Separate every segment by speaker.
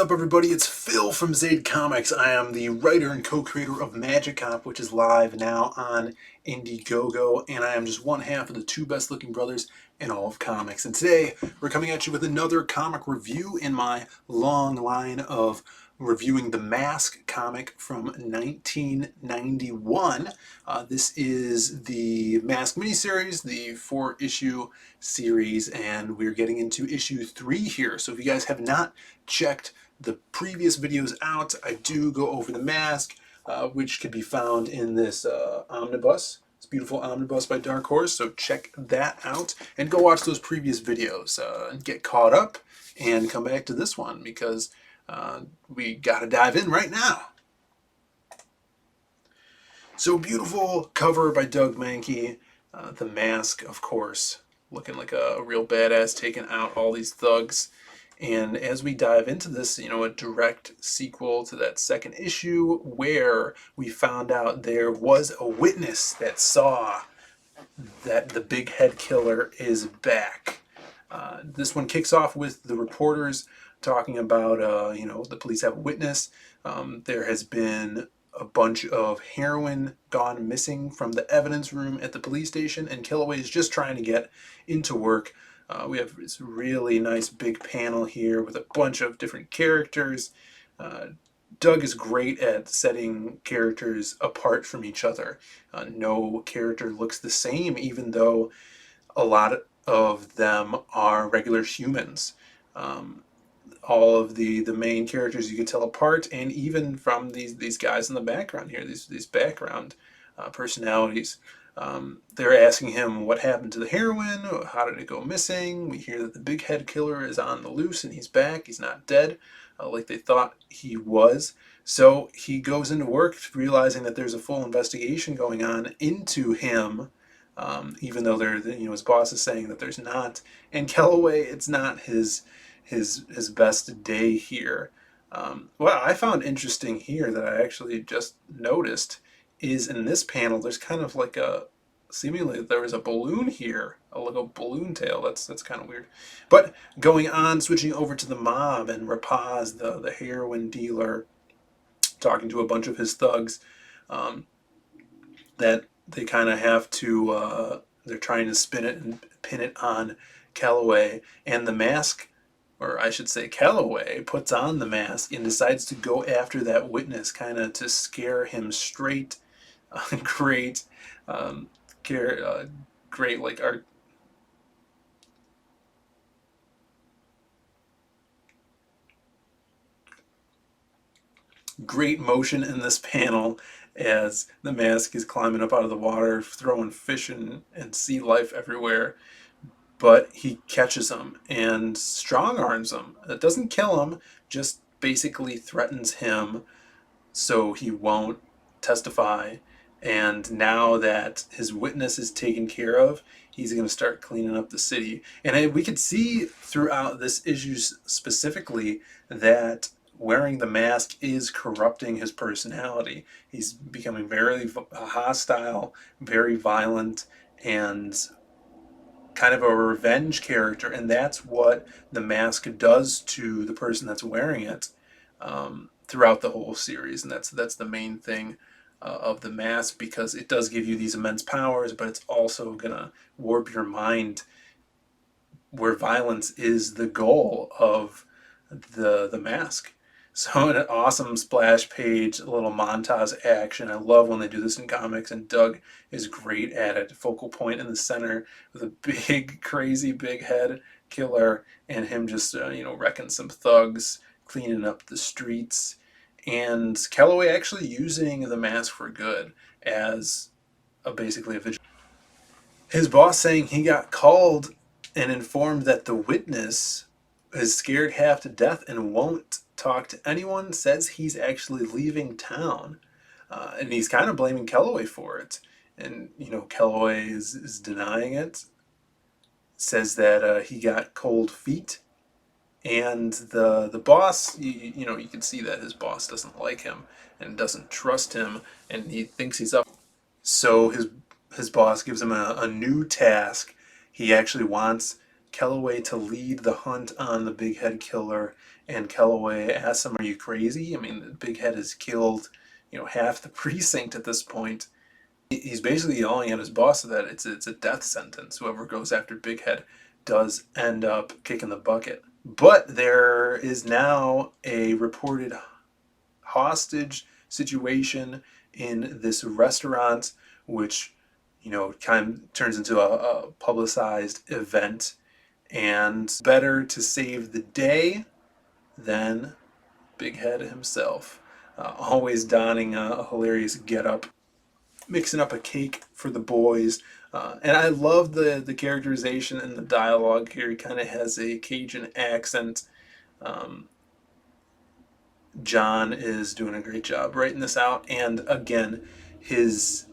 Speaker 1: up, everybody? It's Phil from Zaid Comics. I am the writer and co-creator of Magic Cop, which is live now on Indiegogo, and I am just one half of the two best-looking brothers in all of comics. And today, we're coming at you with another comic review in my long line of reviewing the Mask comic from 1991. This is the Mask miniseries, the 4-issue series, and we're getting into issue 3 here. So if you guys have not checked the previous videos out, I do go over the Mask, which can be found in this omnibus. It's a beautiful omnibus by Darkhorse, so check that out and go watch those previous videos and get caught up and come back to this one because we gotta dive in right now. So beautiful cover by Doug Mahnke. The Mask, of course, looking like a real badass, taking out all these thugs. And as we dive into this, you know, a direct sequel to that second issue where we found out there was a witness that saw that the big head killer is back. This one kicks off with the reporters talking about, you know, the police have a witness. There has been a bunch of heroin gone missing from the evidence room at the police station, and Kellaway is just trying to get into work. We have this really nice big panel here with a bunch of different characters. Doug is great at setting characters apart from each other. No character looks the same, even though a lot of them are regular humans. All of the main characters you can tell apart, and even from these guys in the background here, these background personalities. They're asking him what happened to the heroin, how did it go missing. We hear that the big head killer is on the loose and he's back, he's not dead like they thought he was. So he goes into work realizing that there's a full investigation going on into him, even though you know, his boss is saying that there's not. And Kellaway, it's not his best day here. What I found interesting here that I actually just noticed is in this panel there's kind of like seemingly there was a balloon here, a little balloon tail. That's kind of weird. But going on, switching over to the mob and Rapaz, the heroin dealer, talking to a bunch of his thugs, that they kind of have to, they're trying to spin it and pin it on Kellaway, and the Mask, or I should say Kellaway, puts on the mask and decides to go after that witness, kind of to scare him straight. Great, great, like art. Great motion in this panel as the Mask is climbing up out of the water, throwing fish and sea life everywhere. But he catches him and strong arms him. It doesn't kill him, just basically threatens him so he won't testify. And now that his witness is taken care of, he's going to start cleaning up the city. And we could see throughout this issue specifically that wearing the mask is corrupting his personality. He's becoming very hostile, very violent, and kind of a revenge character, and that's what the mask does to the person that's wearing it throughout the whole series. And that's the main thing of the mask, because it does give you these immense powers, but it's also gonna warp your mind where violence is the goal of the mask. So an awesome splash page, a little montage action. I love when they do this in comics, and Doug is great at it. Focal point in the center with a big, crazy, big head killer, and him just you know, wrecking some thugs, cleaning up the streets, and Kellaway actually using the mask for good as basically a vigilante. His boss saying he got called and informed that the witness is scared half to death and won't talk to anyone, says he's actually leaving town, and he's kind of blaming Kellaway for it. And you know, Kellaway is denying it, says that he got cold feet, and the boss, you know, you can see that his boss doesn't like him and doesn't trust him, and he thinks he's up. So his boss gives him a new task. He actually wants Kellaway to lead the hunt on the big head killer and Kellaway asks him, "Are you crazy? I mean, Big Head has killed, half the precinct at this point." He's basically yelling at his boss that it's a death sentence. Whoever goes after Big Head does end up kicking the bucket. But there is now a reported hostage situation in this restaurant, which kind of turns into a publicized event. And better to save the day than Big Head himself, always donning a hilarious getup, mixing up a cake for the boys. And I love the characterization and the dialogue here. He kind of has a Cajun accent. Um, John is doing a great job writing this out. And again, his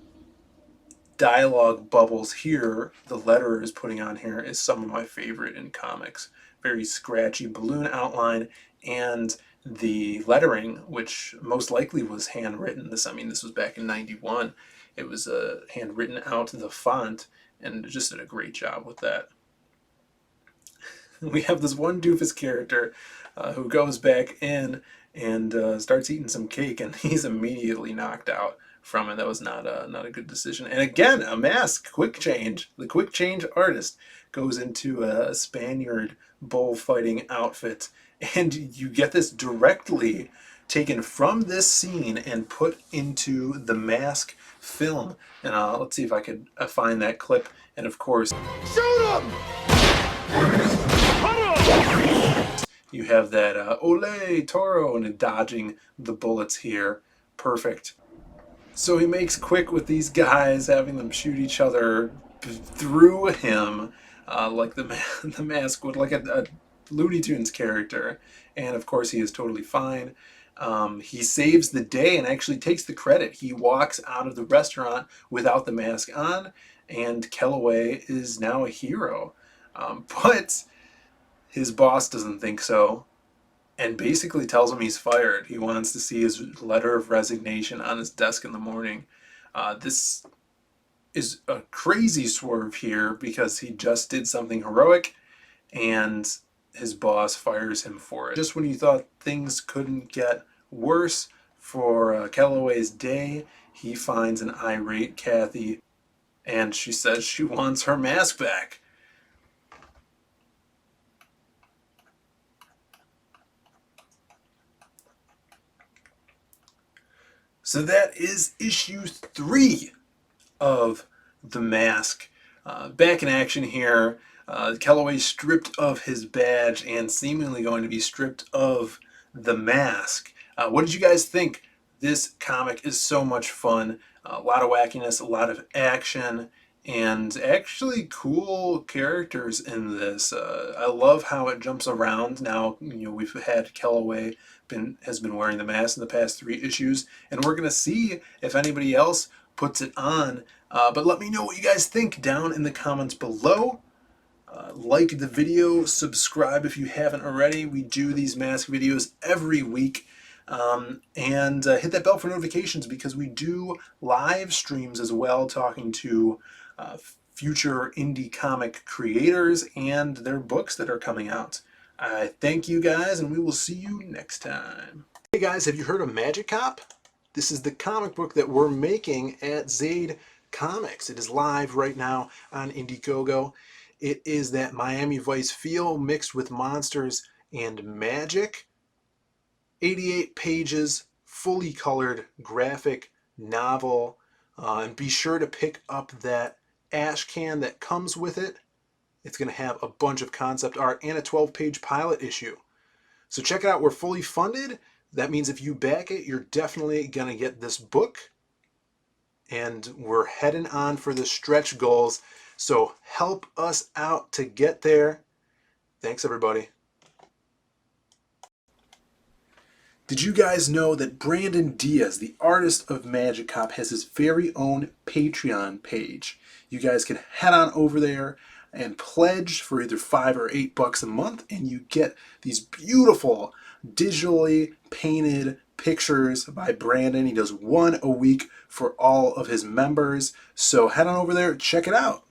Speaker 1: dialogue bubbles here, the letterer is putting on here, is some of my favorite in comics. Very scratchy balloon outline, and the lettering, which most likely was handwritten. This was back in '91. It was handwritten out the font, and just did a great job with that. We have this one doofus character who goes back in and starts eating some cake, and he's immediately knocked out from it. That was not a good decision. And again, a mask, quick change. The quick change artist goes into a Spaniard bullfighting outfit, and you get this directly taken from this scene and put into the Mask film. And let's see if I could find that clip. And of course, shoot him! You have that Ole Toro and dodging the bullets here. Perfect. So he makes quick with these guys, having them shoot each other through him, like the Mask would, like a Looney Tunes character. And of course, he is totally fine. He saves the day and actually takes the credit. He walks out of the restaurant without the mask on, and Kellaway is now a hero. But his boss doesn't think so, and basically tells him he's fired. He wants to see his letter of resignation on his desk in the morning. This is a crazy swerve here because he just did something heroic, and his boss fires him for it. Just when you thought things couldn't get worse for Kellaway's day, he finds an irate Kathy, and she says she wants her mask back. So that is issue 3 of The Mask. Back in action here. Kellaway stripped of his badge and seemingly going to be stripped of the mask. What did you guys think? This comic is so much fun. A lot of wackiness, a lot of action, and actually cool characters in this. I love how it jumps around. Now, we've had Kellaway has been wearing the mask in the past 3 issues, and we're going to see if anybody else puts it on. But let me know what you guys think down in the comments below. Like the video, subscribe if you haven't already. We do these mask videos every week. And hit that bell for notifications because we do live streams as well, talking to future indie comic creators and their books that are coming out. I thank you guys, and we will see you next time. Hey guys, have you heard of Magic Cop? This is the comic book that we're making at Zade Comics. It is live right now on Indiegogo. It is that Miami Vice feel mixed with monsters and magic. 88 pages, fully colored graphic novel. And be sure to pick up that ash can that comes with it. It's going to have a bunch of concept art and a 12-page pilot issue. So check it out. We're fully funded. That means if you back it, you're definitely going to get this book. And we're heading on for the stretch goals. So help us out to get there. Thanks, everybody. Did you guys know that Brandon Diaz, the artist of Magic Cop, has his very own Patreon page? You guys can head on over there and pledge for either $5 or $8 a month, and you get these beautiful digitally painted pictures by Brandon. He does one a week for all of his members. So head on over there, check it out.